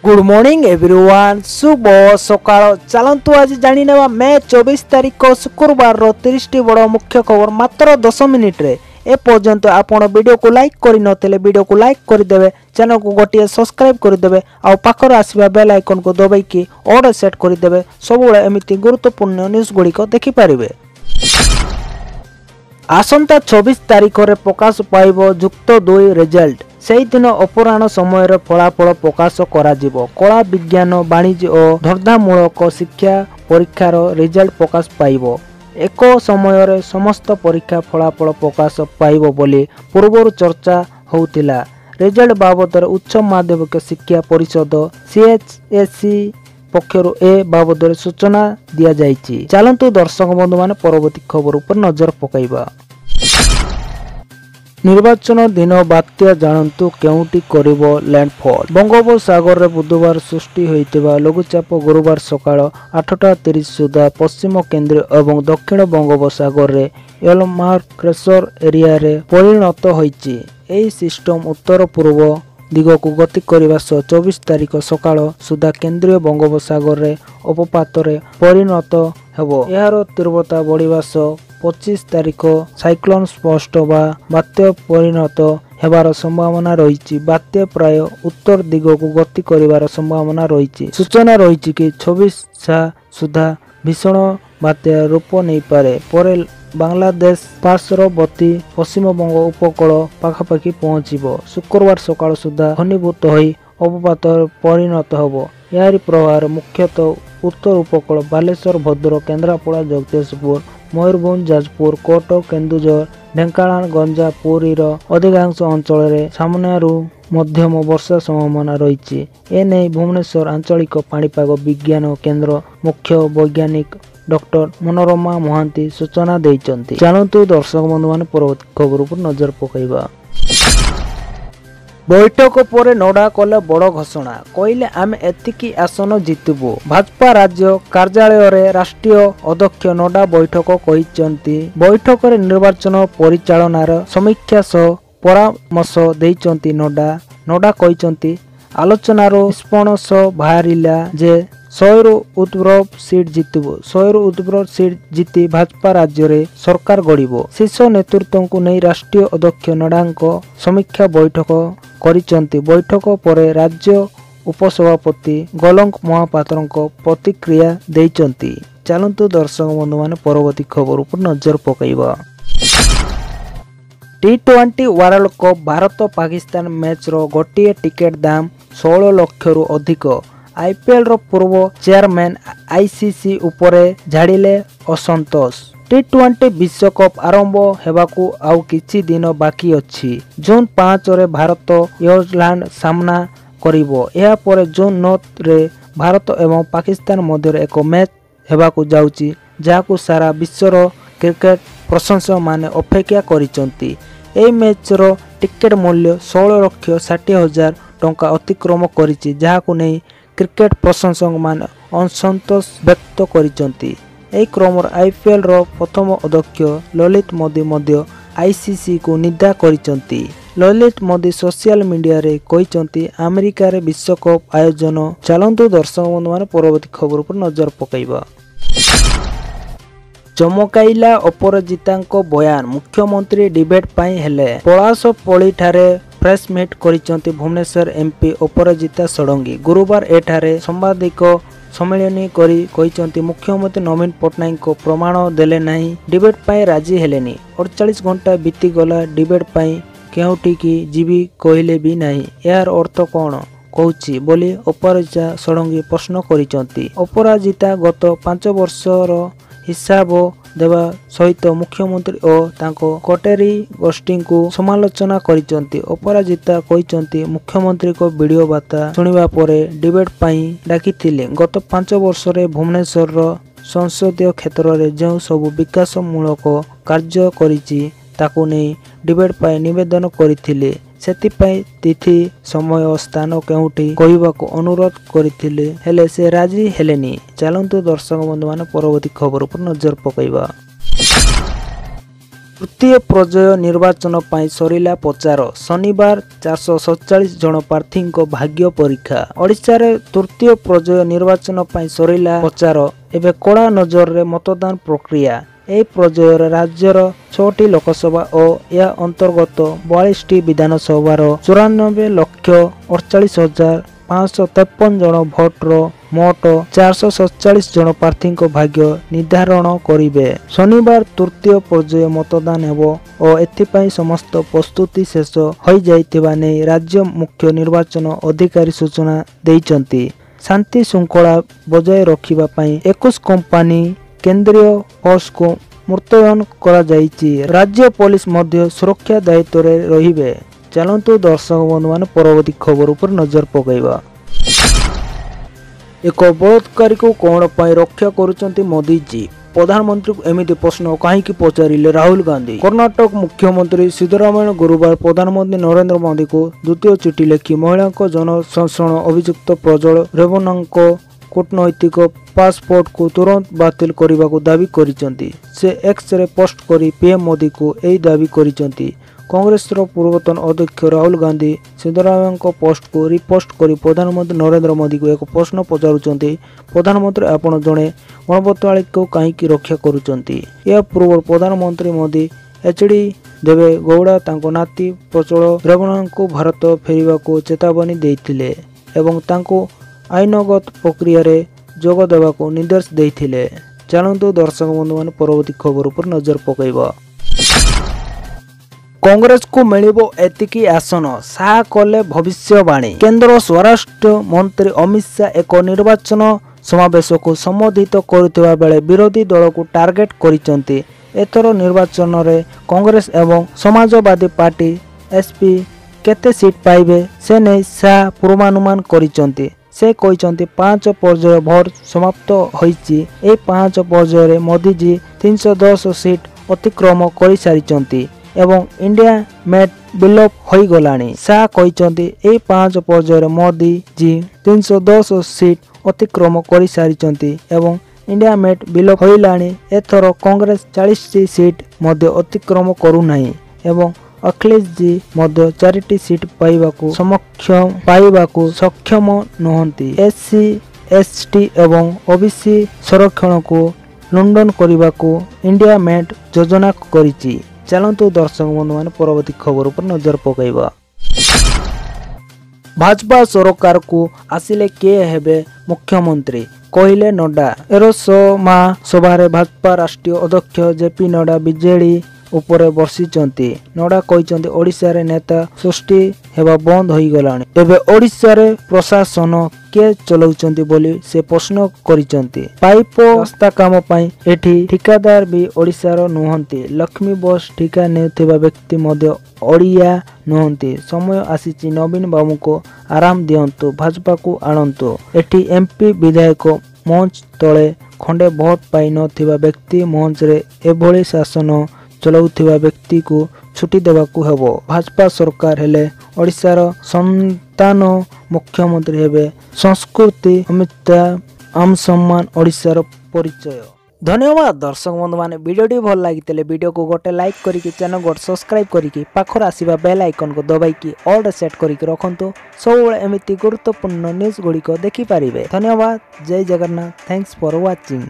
Good morning everyone शुभ सकाळ चलतु आज जानी नेबा मे 24 तारिख शुक्रवार 30 टी बड़ मुख्य खबर मात्र 10 मिनिट रे ए पर्यंत आपण वीडियो को लाइक करि नथिले वीडियो को लाइक कर देबे चैनल को गोटिए सब्सक्राइब कर देबे आ पाखर आसीबा बेल आइकन को दबाई कि ऑल सेट कर देबे सब बेले एमिति गुरुत्वपूर्ण न्यूज़ गुडी को देखि पारिबे। आसंता 24 तारिख रे प्रकाश पाइबो जुक्त 2 रिजल्ट सेही दिन अपराह्न समय फलाफल प्रकाश करा जिवो। कला विज्ञान वाणिज्य और धर्धामूलक शिक्षा परीक्षार रिजल्ट प्रकाश पाइबो। एक समय रे समस्त परीक्षा फलाफल प्रकाश पाइबो बोली पूर्व चर्चा होउतिला। रिजल्ट बाबद उच्च माध्यमिक शिक्षा परिषद CHSE पक्षरु ए बाबद सूचना दिया जाइछि। चलंतु दर्शक बंधु माने परवर्ती खबर उपर नजर पकाइबा। निर्वाचन दिन बात्या जानतु केउटी करिवो लैंडफॉल। बंगोपसागर रे बुधवार सृष्टि होइतिबा लघुचाप गुरुवार सकाळ 8:30 सुधा पश्चिम केंद्र एवं दक्षिण बंगोपसागर रे एलमार्क प्रेशर एरिया रे परिणत होइछि। एही सिस्टम उत्तर पूर्व दिग को गति करने 24 तारिख सकाळ सुधा केंद्रीय बंगोपसागर रे अपपात रे परिणत हेबो। यार तीव्रता बढ़िबा 25 तारिख साइक्लोन स्पष्ट बा बात्या परिणत हेबार संभावना रही। बात्या प्राय उत्तर दिग को गति करिवार संभावना रही। सूचना रही कि 26 सुधा भीषण बात्या रूप नहीं पारे परे बांग्लादेश पार्श्ववर्ती पश्चिम बंग उपकूल पाखापाखि पहुंचब। शुक्रवार सकाळ सुधा घनीभूत होई अपपात परिणत हेबो। यारी प्रभाव मुख्यतः उत्तर उपकूल बालेश्वर भद्रक केन्द्रापड़ा जगदीशपुर मयूरभंज जाजपुर कटक केन्दुझर ढेंकानाल गंजा पुरीर अधिकांश अंचल रे सामान्यरू मध्यम वर्षा संभावना रही। एने भुवनेश्वर आंचलिक पाणीपाग विज्ञान केन्द्र मुख्य वैज्ञानिक डॉक्टर मनोरमा महांती सूचना देइचंती। चलंतु दर्शक बंधु माने परवर्ती खबर पर नजर पकाइबा। बैठक पर नडा कले बड़ घोषणा कहले आमे एतिकी आसन जितबो। भाजपा राज्य कार्यालय रे राष्ट्रीय अध्यक्ष नडा बैठक कहिचंती। बैठक रे निर्वाचन परिचालनार समीक्षा सह परामर्श देइचंती। नडा कहिचंती आलोचनार निष्पन्नस बाहरिला जे 100 रु ऊर्ध्व सीट जितबो। 100 रु ऊर्ध्व सीट जीति भाजपा राज्य रे सरकार गढ़िबो। शीर्ष नेतृत्व को नहीं राष्ट्रीय अध्यक्ष नड्डाको समीक्षा बैठक करिचंती। बैठक पर राज्य उपसभापति गोलक महापात्रको प्रतिक्रिया देइचंती। चलंतु दर्शक बंधु माने परवर्ती खबर पर नजर पकाइबा। T20 world cup Bharat Pakistan match रो गोटिए टिकेट दाम 16 लाख रु अधिक। IPL रो पूर्व चेयरमैन ICC उपरे झाड़िले असंतोष। T20 विश्वकप आरंभ हेबाकू आउ किछि दिन बाकी अछि। जून 5 रे भारत न्यूजीलैंड सामना करिवो। एहा पर जून 9 रे भारत एवं पाकिस्तान मध्य एक मैच हेबाकू जाउची जाहाकू सारा विश्वर क्रिकेट प्रशंसक माने अपेक्षा करिचंती। एही मैच रो टिकेट मूल्य 16,60,000 टंका अतिक्रम करिछि जाहाकू नै क्रिकेट प्रशंसक मान असंतोष व्यक्त करिचंती। एही क्रम IPL रो प्रथम अध्यक्ष ललित मोदी मध्य ICC को निंदा करिचंती। ललित मोदी सोशल मीडिया रे कहिचंती अमेरिका रे विश्वकप आयोजन। चलंतु दर्शक बंधु माने परवर्ती खबर पर नजर पकाइबा। चमकाइला अपराजितांको बयान मुख्यमंत्री डिबेट पाई हेले। पलासपल्ली ठारे प्रेस मीट करिचंती भुवनेश्वर MP अपराजिता षडंगी। गुरुवार एठारे सांबादिक सम्मेलन करी कहिचंती मुख्यमंत्री नवीन पटनायक को प्रमाण देले नहीं डिबेट पाई राजी हेलेनी। 48 घंटा बीती गला डिबेट पाई केउटी की जीवी कहले भी नहीं। यार अर्थ कौन कहूची बोली अपराजिता षडंगी प्रश्न करिचंती। अपराजिता गत 5 वर्षर हिसाब देवा सहित मुख्यमंत्री और तांको कटेरी गोष्ठी को समालोचना करिचंती। अपराजिता कहिचंती मुख्यमंत्री को वीडियो बार्ता सुनिबा परे डिबेट पाई डाकिथिले। गत 5 वर्ष रे भुवनेश्वर संसदीय क्षेत्र रे जो सब विकास मूलक कार्य करिछि ताकू नै डिबेट पाई निवेदन करिथिले। सेतिपाई तिथि समय स्थान केउठी कहबाकू अनुरोध करिथिले हेले से राजी हेलेनी। चलंतु दर्शक बंधु माने परवर्ती खबर पर नजर पकाइबा। तृतीय पर्याय निर्वाचन पाई सरिला प्रचार शनिवार 447 जन प्रार्थी भाग्य परीक्षा। ओडिशा रे तृतीय पर्याय निर्वाचन पाई सरिला प्रचार एवं कड़ा नजर रे मतदान प्रक्रिया। यह पर्यायर राज्यर 6टी लोकसभा और या अंतर्गत 42टी विधानसभार 94,48,553 जन भोटर मोट 447 जन प्रार्थी भाग्य निर्धारण करिवे। शनिवार तृतीय पर्याय मतदान हेबो और एथिपाई समस्त प्रस्तुति शेष होई जाइतिबा नै राज्य मुख्य निर्वाचन अधिकारी सूचना दैचंती। शांति श्रृंखला बजाय रखिबा पाई 21 कंपनी केंद्रीय फोर्स को मुतयन करा जाइछि। राज्य पुलिस मध्य सुरक्षा दायित्व रे रहिबे। चलंतु दर्शक बंधु मान परवर्ती खबर उपर नजर पकाइबा। एक बलात्कारी को कौन पाई रक्षा करुचंती मोदी जी। प्रधानमंत्री को एमिति प्रश्न कहीं पचारिले राहुल गांधी। कर्नाटक मुख्यमंत्री सिद्धरामैया गुरुवार प्रधानमंत्री नरेंद्र मोदी को द्वितीय चिठी लिखि महिला जनशोषण अभियुक्त प्रज्वल रेवन्ना कूटनैतिक पासपोर्ट को तुरंत बातिल करने को दावी करिसेंती। से एक्स रे पोस्ट करी पीएम मोदी को यही दावी करिसेंती। कांग्रेस पूर्वतन अध्यक्ष राहुल गांधी सिद्धरामैया पोस्ट को रिपोस्ट करी प्रधानमंत्री नरेंद्र मोदी को एक प्रश्न पचारुचंती। प्रधानमंत्री आपण जड़े गणपतवाली को कहीं रक्षा करुचंती। या पूर्व प्रधानमंत्री मोदी एचडी देवे गौड़ा तांको नाती प्रज्वल रेवन्ना को भारत फेरिबा को चेतावनी देइथिले एवं तांको आईनगत प्रक्रिया रे जोग देवा को निर्देश देइथिले। चलंतु दर्शक बंधु मान परवर्ती खबर पर नजर पकाइबा। कांग्रेस को मिलिबो एतिकी आसन शाह कले भविष्यवाणी। केंद्र स्वराष्ट्र मंत्री अमित शाह एक निर्वाचन समावेश को संबोधित करुवा बेले विरोधी दल को टार्गेट करिसेंती। एथर निर्वाचन रे कांग्रेस एवं समाजवादी पार्टी एसपी केते सीट पाइबे से नहीं शाह पूर्वानुमान करिसेंती। से कहते 5 पर्याय भोट समाप्त होइछि। ए 5 पर्याय मोदी जी 310 सीट अतिक्रम कर सारी एवं इंडिया मेट विलोप हो गलानी। शाह कहते ए 5 पर्याय मोदी जी 310 सीट अतिक्रम कर सारी एवं इंडिया मेट विलोप होइलानी। एथर कांग्रेस 40 सीट मध्य अतिक्रम करूना एवं अखिलेश जी मध्य 4टी सीट पाइबाकू सक्षम नहंती। एससी एसटी एवं ओबीसी संरक्षण को लंडन करने को इंडिया मेट योजना करिछि। चलंतु दर्शक बंधु मान परवर्ती खबर पर नजर पकाइबा। भाजपा सरकार को आसिले के हेबे मुख्यमंत्री कहले नड्डा। एरोसमा सभारे भाजपा राष्ट्रीय अध्यक्ष जेपी नड्डा बीजेडी उपरे बर्षिचंती। नड्डा कहते ओडिशा रे नेता सृष्टि हेबा बंद होई गलानी। एबे ओडिशा रे प्रशासन के चलाउचंती बोली से प्रश्न करिचंती। पाइप रास्ता काम पई एठी ठिकादार भी ओडिशार नुहंती। लक्ष्मी बस ठिका नेउथिबा व्यक्ति मध्य ओडिया नुहंती। समय आसीची नवीन बाबू को आराम दियंतु, भाजपा को आणंतु। एठी एमपी विधायक मंच तले खंडे भोट पाई नथिबा व्यक्ति मंच रे एभली शासन चलाउथिबा व्यक्ति को छुट्टी देवाकू हेबो। भाजपा सरकार हेले ओडिशार संतान मुख्यमंत्री हेबे। संस्कृति अमिता आम सम्मान ओडिशार परिचय। धन्यवाद दर्शक बंधु माने वीडियोटी भल लागितले वीडियो को गोटे लाइक करिके चैनल को सब्सक्राइब करिके पाखर आसीबा बेल आइकन को दबाइकी ऑल सेट करिके रखंतु। सब एमिति गुरुत्वपूर्ण न्यूज गुडी को देखि पारिबे। धन्यवाद। जय जगन्नाथ। Thanks for watching.